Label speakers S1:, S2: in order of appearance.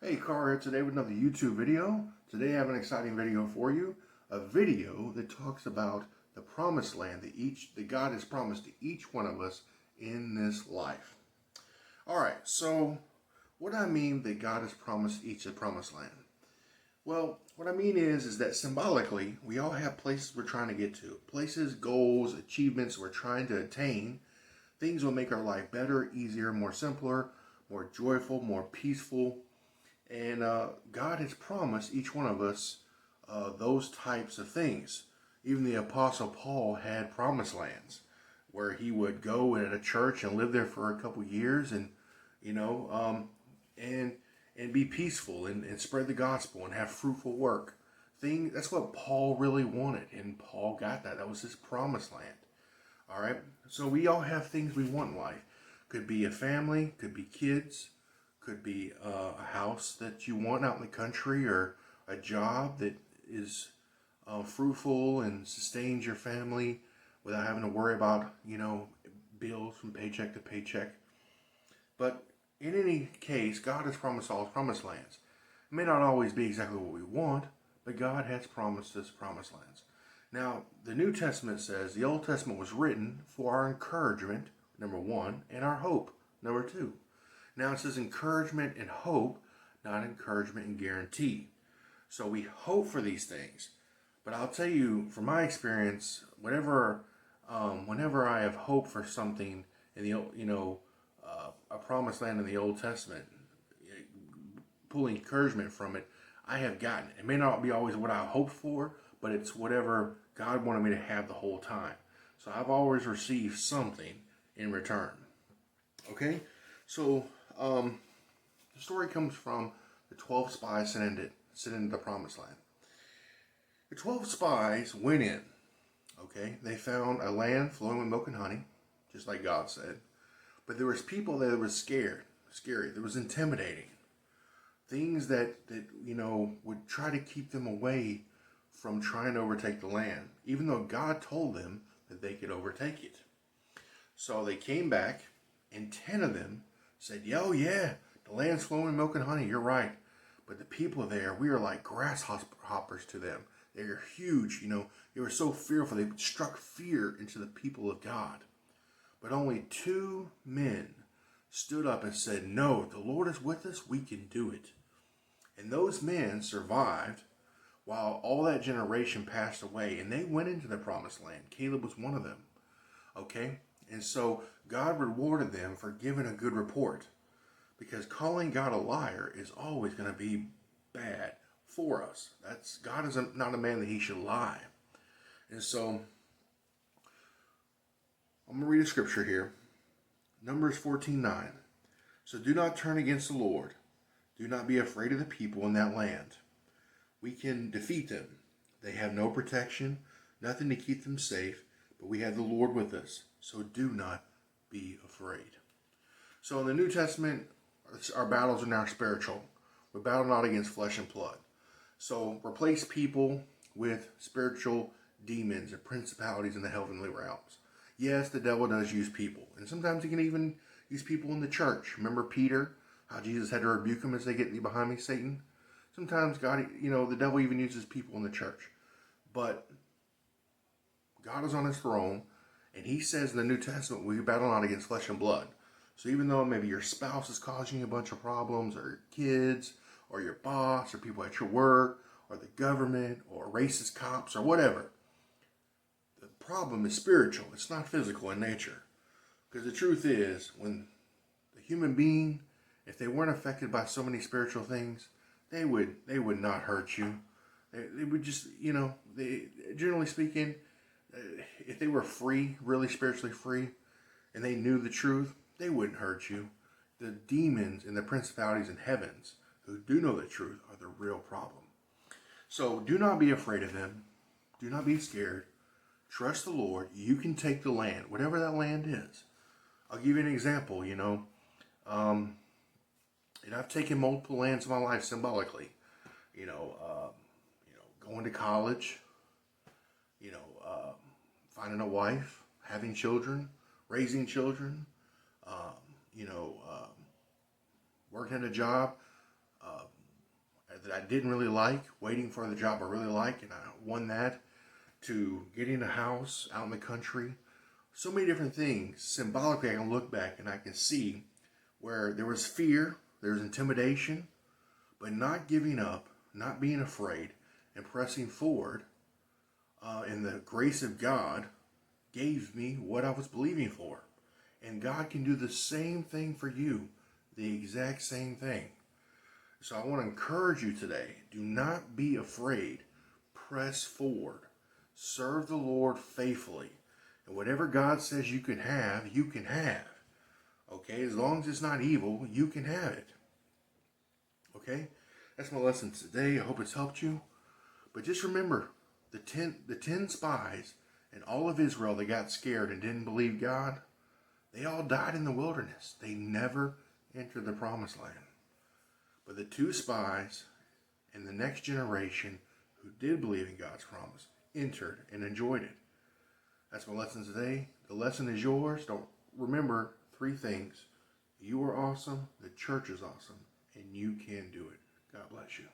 S1: Hey, Carl here today with another YouTube video. Today I have an exciting video for you. A video that talks about the promised land that God has promised to each one of us in this life. Alright, so what I mean that God has promised each a promised land? Well, what I mean is that symbolically, we all have places we're trying to get to. Places, goals, achievements we're trying to attain. Things will make our life better, easier, more simpler, more joyful, more peaceful. And God has promised each one of us those types of things. Even the Apostle Paul had promised lands where he would go at a church and live there for a couple years, and you know, and be peaceful and spread the gospel and have fruitful work. That's what Paul really wanted, and Paul got that. That was his promised land. All right. So we all have things we want in life. Could be a family, could be kids, could be a house that you want out in the country, or a job that is fruitful and sustains your family without having to worry about, bills from paycheck to paycheck. But in any case, God has promised all his promised lands. It may not always be exactly what we want, but God has promised us promised lands. Now, the New Testament says the Old Testament was written for our encouragement, number one, and our hope, number two. Now it says encouragement and hope, not encouragement and guarantee. So we hope for these things. But I'll tell you, from my experience, whenever I have hope for something in the a promised land in the Old Testament, pulling encouragement from it, I have gotten it. It may not be always what I hoped for, but it's whatever God wanted me to have the whole time. So I've always received something in return. Okay, so the story comes from the 12 spies sent into the promised land. The 12 spies went in. Okay, they found a land flowing with milk and honey, just like God said. But there was people that were scary. That was intimidating. Things that would try to keep them away from trying to overtake the land, even though God told them that they could overtake it. So they came back, and 10 of them said, "Yo, yeah, the land's flowing with milk and honey. You're right. But the people there, we are like grasshoppers to them. They are huge. They were so fearful. They struck fear into the people of God." But only 2 men stood up and said, "No, the Lord is with us. We can do it." And those men survived while all that generation passed away, and they went into the promised land. Caleb was one of them. Okay? And so God rewarded them for giving a good report, because calling God a liar is always going to be bad for us. God is not a man that he should lie. And so I'm going to read a scripture here. Numbers 14:9. "So do not turn against the Lord. Do not be afraid of the people in that land. We can defeat them. They have no protection, nothing to keep them safe, but we have the Lord with us. So do not be afraid." So in the New Testament, our battles are now spiritual. We battle not against flesh and blood. So replace people with spiritual demons and principalities in the heavenly realms. Yes, the devil does use people, and sometimes he can even use people in the church. Remember Peter, how Jesus had to rebuke him as they "Get thee behind me, Satan." Sometimes God, the devil even uses people in the church. But God is on his throne, and he says in the New Testament, we battle not against flesh and blood. So even though maybe your spouse is causing you a bunch of problems, or your kids, or your boss, or people at your work, or the government, or racist cops, or whatever, the problem is spiritual. It's not physical in nature. Because the truth is, when the human being, if they weren't affected by so many spiritual things, they would not hurt you. They would just, generally speaking, if they were free, really spiritually free, and they knew the truth, they wouldn't hurt you. The demons and the principalities in heavens who do know the truth are the real problem. So do not be afraid of them. Do not be scared. Trust the Lord. You can take the land, whatever that land is. I'll give you an example, and I've taken multiple lands in my life symbolically. Going to college, finding a wife, having children, raising children, working at a job, that I didn't really like, waiting for the job I really like, and I won that, to getting a house out in the country. So many different things. Symbolically, I can look back and I can see where there was fear, there was intimidation, but not giving up, not being afraid, and pressing forward in the grace of God gave me what I was believing for. And God can do the same thing for you, the exact same thing. So I want to encourage you today, do not be afraid. Press forward. Serve the Lord faithfully. And whatever God says you can have, you can have. Okay? As long as it's not evil, you can have it. Okay? That's my lesson today. I hope it's helped you. But just remember, the 10 spies and all of Israel that got scared and didn't believe God, they all died in the wilderness. They never entered the promised land. But the 2 spies and the next generation who did believe in God's promise entered and enjoyed it. That's my lesson today. The lesson is yours. Don't remember 3 things. You are awesome, the church is awesome, and you can do it. God bless you.